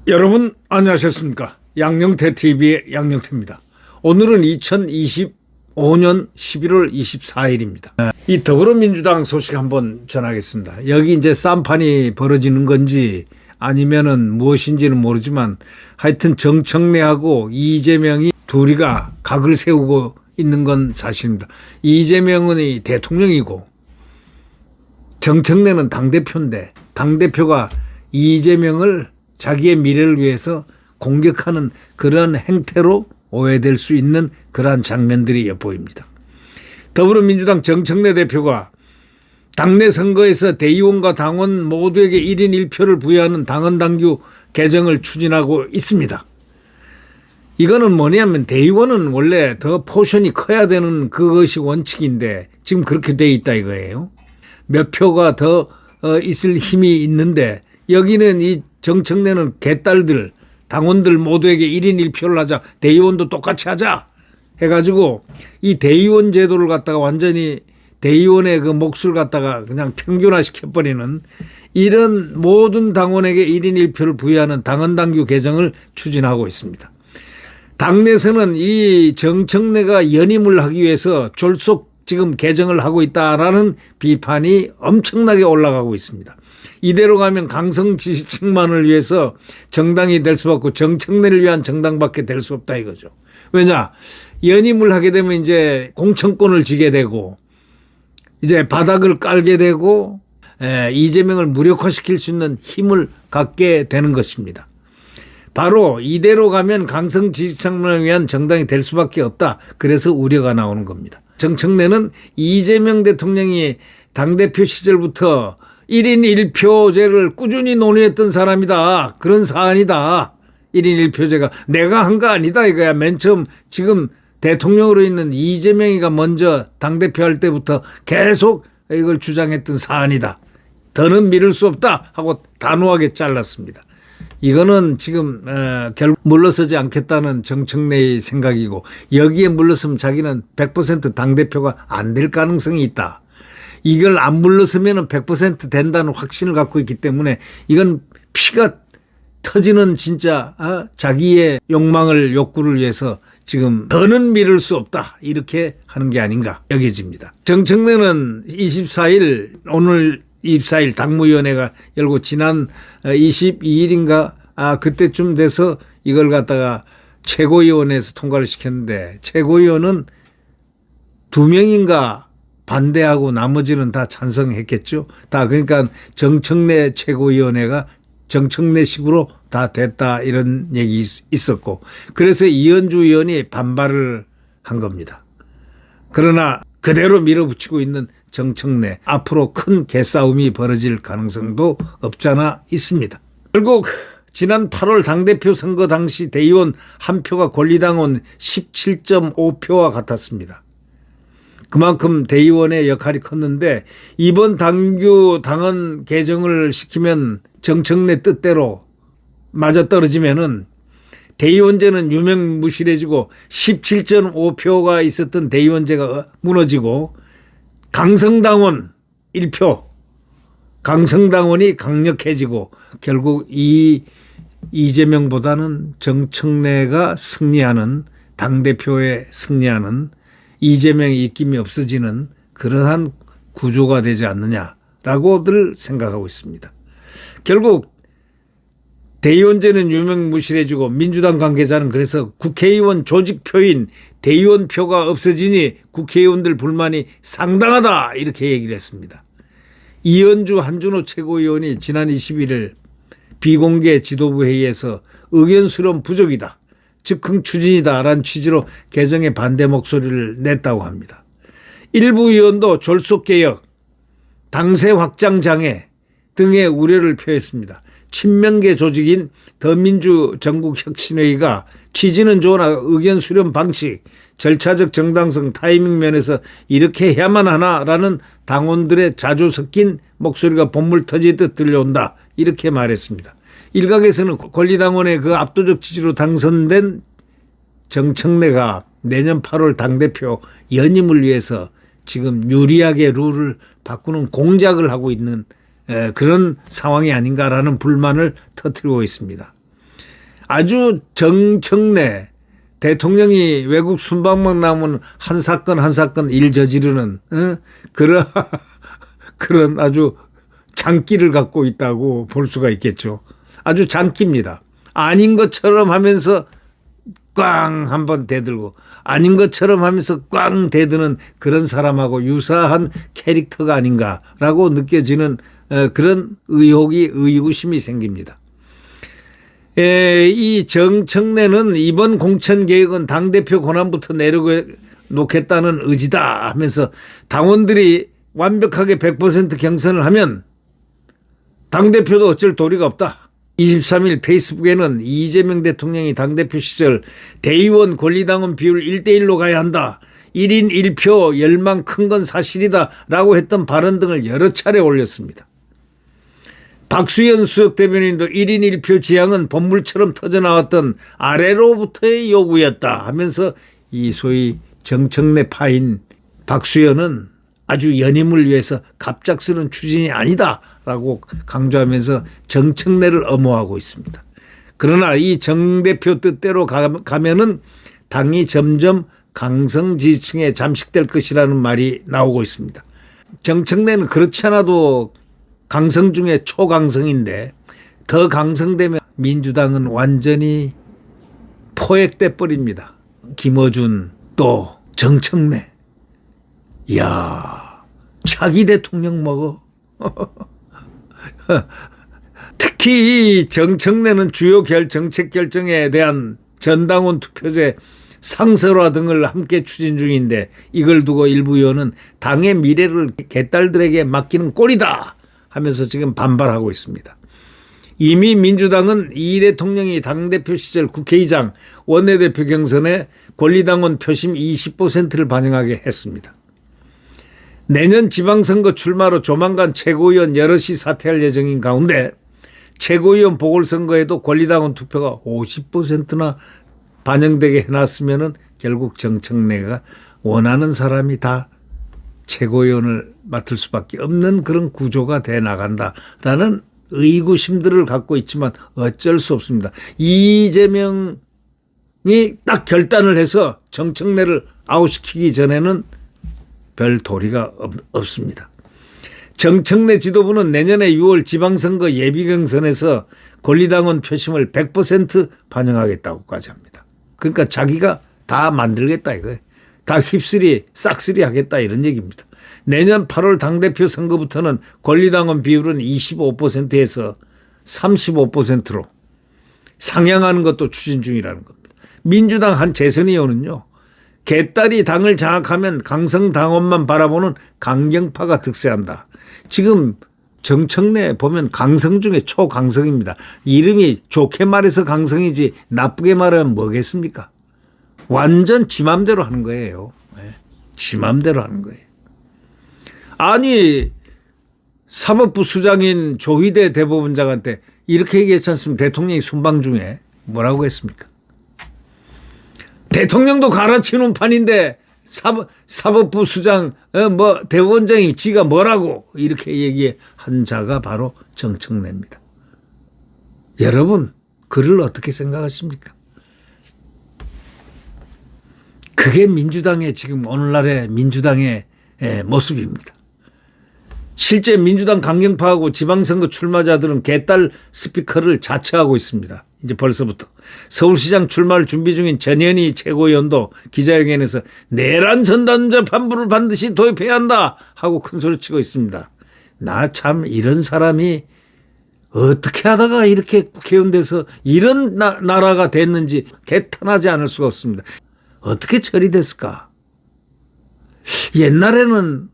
여러분 안녕하셨습니까? 양영태TV의 양영태입니다. 오늘은 2025년 11월 24일입니다. 이 더불어민주당 소식 한번 전하겠습니다. 여기 이제 쌈판이 벌어지는 건지 아니면은 무엇인지는 모르지만 하여튼 정청래하고 이재명이 둘이가 각을 세우고 있는 건 사실입니다. 이재명은 이 대통령이고 정청래는 당대표인데 당대표가 이재명을 자기의 미래를 위해서 공격하는 그런 행태로 오해될 수 있는 그러한 장면들이 엿보입니다. 더불어민주당 정청래 대표가 당내 선거에서 대의원과 당원 모두에게 1인 1표를 부여하는 당헌당규 개정을 추진하고 있습니다. 이거는 뭐냐면 대의원은 원래 더 포션이 커야 되는 그것이 원칙인데 지금 그렇게 돼 있다 이거예요. 몇 표가 더 있을 힘이 있는데 여기는 이 정청래는 개딸들 당원들 모두에게 1인 1표를 하자, 대의원도 똑같이 하자 해가지고 이 대의원 제도를 갖다가 완전히 대의원의 그 몫을 갖다가 그냥 평균화시켜버리는 이런 모든 당원에게 1인 1표를 부여하는 당헌당규 개정을 추진하고 있습니다. 당내에서는 이 정청래가 연임을 하기 위해서 졸속 지금 개정을 하고 있다라는 비판이 엄청나게 올라가고 있습니다. 이대로 가면 강성 지지층만을 위해서 정당이 될 수밖에 없고 정청래를 위한 정당밖에 될 수 없다 이거죠. 왜냐? 연임을 하게 되면 이제 공천권을 쥐게 되고 이제 바닥을 깔게 되고 이재명을 무력화시킬 수 있는 힘을 갖게 되는 것입니다. 바로 이대로 가면 강성 지지층만을 위한 정당이 될 수밖에 없다. 그래서 우려가 나오는 겁니다. 정청래는 이재명 대통령이 당대표 시절부터 1인 1표제를 꾸준히 논의했던 사람이다. 그런 사안이다. 1인 1표제가 내가 한 거 아니다 이거야. 맨 처음 지금 대통령으로 있는 이재명이가 먼저 당대표 할 때부터 계속 이걸 주장했던 사안이다. 더는 미룰 수 없다 하고 단호하게 잘랐습니다. 이거는 지금 결국 물러서지 않겠다는 정청래의 생각이고 여기에 물러서면 자기는 100% 당대표가 안 될 가능성이 있다. 이걸 안 물러서면 100% 된다는 확신을 갖고 있기 때문에 이건 피가 터지는 진짜 자기의 욕구를 위해서 지금 더는 미룰 수 없다 이렇게 하는 게 아닌가 여겨집니다. 정청래는 24일 오늘 24일 당무위원회가 열고 지난 22일인가 그때쯤 돼서 이걸 갖다가 최고위원회에서 통과를 시켰는데 최고위원은 2명인가 반대하고 나머지는 다 찬성했겠죠. 다 그러니까 정청래 최고위원회가 정청래식으로 다 됐다 이런 얘기 있었고 그래서 이현주 의원이 반발을 한 겁니다. 그러나 그대로 밀어붙이고 있는 정청래 앞으로 큰 개싸움이 벌어질 가능성도 없잖아 있습니다. 결국 지난 8월 당대표 선거 당시 대의원 한 표가 권리당원 17.5표와 같았습니다. 그만큼 대의원의 역할이 컸는데 이번 당헌 개정을 시키면 정청래 뜻대로 맞아떨어지면은 대의원제는 유명무실해지고 17.5표가 있었던 대의원제가 무너지고 강성당원 1표 강성당원이 강력해지고 결국 이재명보다는 정청래가 승리하는 당대표에 승리하는 이재명의 입김이 없어지는 그러한 구조가 되지 않느냐라고들 생각하고 있습니다. 결국 대의원제는 유명무실해지고 민주당 관계자는 그래서 국회의원 조직표인 대의원표가 없어지니 국회의원들 불만이 상당하다 이렇게 얘기를 했습니다. 이현주 한준호 최고위원이 지난 21일 비공개 지도부 회의에서 의견 수렴 부족이다. 즉흥 추진이다라는 취지로 개정에 반대 목소리를 냈다고 합니다. 일부 의원도 졸속개혁, 당세 확장 장애 등의 우려를 표했습니다. 친명계 조직인 더민주 전국혁신회의가 취지는 좋으나 의견 수렴 방식, 절차적 정당성, 타이밍 면에서 이렇게 해야만 하나라는 당원들의 자주 섞인 목소리가 본물 터지듯 들려온다. 이렇게 말했습니다. 일각에서는 권리당원의 그 압도적 지지로 당선된 정청래가 내년 8월 당대표 연임을 위해서 지금 유리하게 룰을 바꾸는 공작을 하고 있는 그런 상황이 아닌가라는 불만을 터뜨리고 있습니다. 아주 정청래 대통령이 외국 순방만 나오면 한 사건 한 사건 일 저지르는 그런 아주 장기를 갖고 있다고 볼 수가 있겠죠. 아주 장기입니다. 아닌 것처럼 하면서 꽝 한번 대들고 아닌 것처럼 하면서 꽝 대드는 그런 사람하고 유사한 캐릭터가 아닌가라고 느껴지는 그런 의구심이 생깁니다. 이 정청래는 이번 공천개혁은 당대표 권한부터 내려놓겠다는 의지다 하면서 당원들이 완벽하게 100% 경선을 하면 당대표도 어쩔 도리가 없다. 23일 페이스북에는 이재명 대통령이 당대표 시절 대의원 권리당원 비율 1대1로 가야 한다. 1인 1표 열망 큰 건 사실이다 라고 했던 발언 등을 여러 차례 올렸습니다. 박수현 수석 대변인도 1인 1표 지향은 본물처럼 터져나왔던 아래로부터의 요구였다 하면서 이 소위 정청래 파인 박수현은 아주 연임을 위해서 갑작스런 추진이 아니다라고 강조하면서 정청래를 엄호하고 있습니다. 그러나 이 정 대표 뜻대로 가면은 당이 점점 강성 지지층에 잠식될 것이라는 말이 나오고 있습니다. 정청래는 그렇지 않아도 강성 중에 초강성인데 더 강성되면 민주당은 완전히 포획돼 버립니다. 김어준 또 정청래. 이야, 차기 대통령 먹어. 특히 이 정청래는 주요 정책 결정에 대한 전당원 투표제 상설화 등을 함께 추진 중인데 이걸 두고 일부 의원은 당의 미래를 개딸들에게 맡기는 꼴이다 하면서 지금 반발하고 있습니다. 이미 민주당은 이 대통령이 당대표 시절 국회의장 원내대표 경선에 권리당원 표심 20%를 반영하게 했습니다. 내년 지방선거 출마로 조만간 최고위원 여럿이 사퇴할 예정인 가운데 최고위원 보궐선거에도 권리당원 투표가 50%나 반영되게 해놨으면 결국 정청래가 원하는 사람이 다 최고위원을 맡을 수밖에 없는 그런 구조가 돼 나간다라는 의구심들을 갖고 있지만 어쩔 수 없습니다. 이재명이 딱 결단을 해서 정청래를 아웃시키기 전에는 별 도리가 없습니다. 정청래 지도부는 내년에 6월 지방선거 예비경선에서 권리당원 표심을 100% 반영하겠다고까지 합니다. 그러니까 자기가 다 만들겠다 이거예요. 다 휩쓸이 싹쓸이 하겠다 이런 얘기입니다. 내년 8월 당대표 선거부터는 권리당원 비율은 25%에서 35%로 상향하는 것도 추진 중이라는 겁니다. 민주당 한 재선 의원은요. 개딸이 당을 장악하면 강성당원만 바라보는 강경파가 득세한다. 지금 정청래 보면 강성 중에 초강성입니다. 이름이 좋게 말해서 강성이지 나쁘게 말하면 뭐겠습니까? 완전 지 맘대로 하는 거예요. 지 맘대로 하는 거예요. 아니 사법부 수장인 조희대 대법원장한테 이렇게 얘기했지 않습니까? 대통령이 순방 중에 뭐라고 했습니까? 대통령도 갈아치우는 판인데 사법부 수장 대법원장이 지가 뭐라고 이렇게 얘기한 자가 바로 정청래입니다. 여러분 그를 어떻게 생각하십니까? 그게 민주당의 지금 오늘날의 민주당의 모습입니다. 실제 민주당 강경파하고 지방선거 출마자들은 개딸 스피커를 자처하고 있습니다. 이제 벌써부터. 서울시장 출마를 준비 중인 전현희 최고위원도 기자회견에서 내란 전단재판부를 반드시 도입해야 한다 하고 큰소리치고 있습니다. 나 참 이런 사람이 어떻게 하다가 이렇게 국회의원 돼서 이런 나라가 됐는지 개탄하지 않을 수가 없습니다. 어떻게 처리됐을까? 옛날에는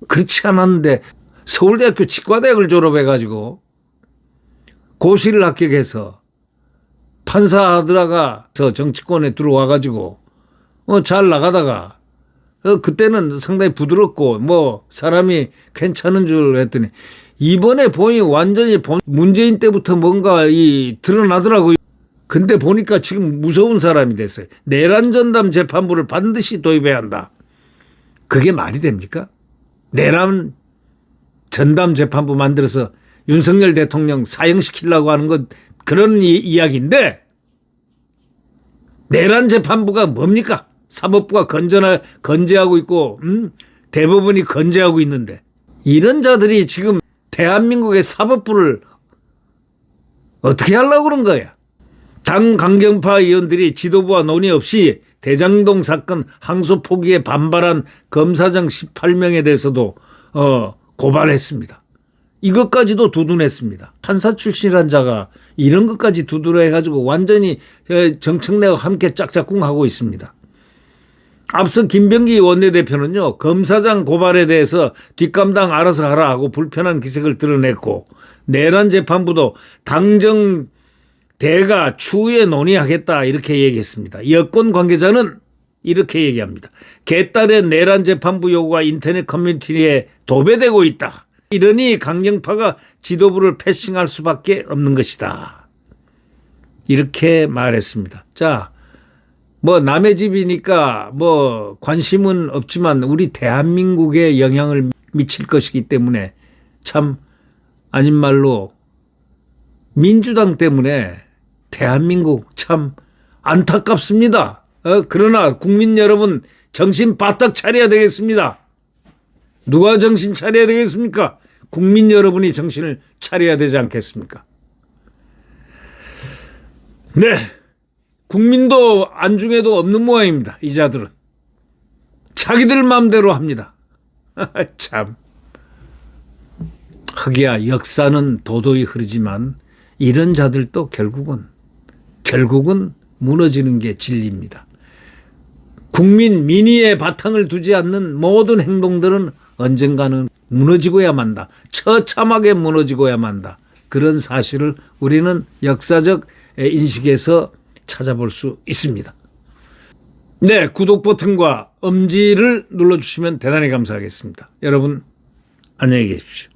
그렇지 않았는데 서울대학교 치과대학을 졸업해가지고 고시를 합격해서 판사하다가 정치권에 들어와가지고 잘 나가다가 그때는 상당히 부드럽고 사람이 괜찮은 줄 했더니 이번에 보니 완전히 문재인 때부터 뭔가 드러나더라고요. 근데 보니까 지금 무서운 사람이 됐어요. 내란 전담 재판부를 반드시 도입해야 한다. 그게 말이 됩니까? 내란 전담 재판부 만들어서 윤석열 대통령 사형시키려고 하는 건 그런 이야기인데, 내란 재판부가 뭡니까? 사법부가 건재하고 있고, 대법원이 건재하고 있는데, 이런 자들이 지금 대한민국의 사법부를 어떻게 하려고 그런 거야? 당 강경파 의원들이 지도부와 논의 없이 대장동 사건 항소 포기에 반발한 검사장 18명에 대해서도 고발했습니다. 이것까지도 두둔했습니다. 판사 출신이란 자가 이런 것까지 두둔해가지고 완전히 정청래와 함께 짝짝꿍하고 있습니다. 앞서 김병기 원내대표는요, 검사장 고발에 대해서 뒷감당 알아서 하라 하고 불편한 기색을 드러냈고, 내란 재판부도 당정 대가 추후에 논의하겠다 이렇게 얘기했습니다. 여권 관계자는 이렇게 얘기합니다. 개딸의 내란 재판부 요구가 인터넷 커뮤니티에 도배되고 있다. 이러니 강경파가 지도부를 패싱할 수밖에 없는 것이다. 이렇게 말했습니다. 자, 뭐 남의 집이니까 뭐 관심은 없지만 우리 대한민국에 영향을 미칠 것이기 때문에 참 아닌 말로 민주당 때문에 대한민국 참 안타깝습니다. 그러나 국민 여러분 정신 바짝 차려야 되겠습니다. 누가 정신 차려야 되겠습니까? 국민 여러분이 정신을 차려야 되지 않겠습니까? 네. 국민도 안중에도 없는 모양입니다. 이 자들은. 자기들 마음대로 합니다. 참. 흑이야, 역사는 도도히 흐르지만 이런 자들도 결국은 무너지는 게 진리입니다. 국민 민의에 바탕을 두지 않는 모든 행동들은 언젠가는 무너지고야 만다. 처참하게 무너지고야 만다. 그런 사실을 우리는 역사적 인식에서 찾아볼 수 있습니다. 네, 구독 버튼과 엄지를 눌러주시면 대단히 감사하겠습니다. 여러분 안녕히 계십시오.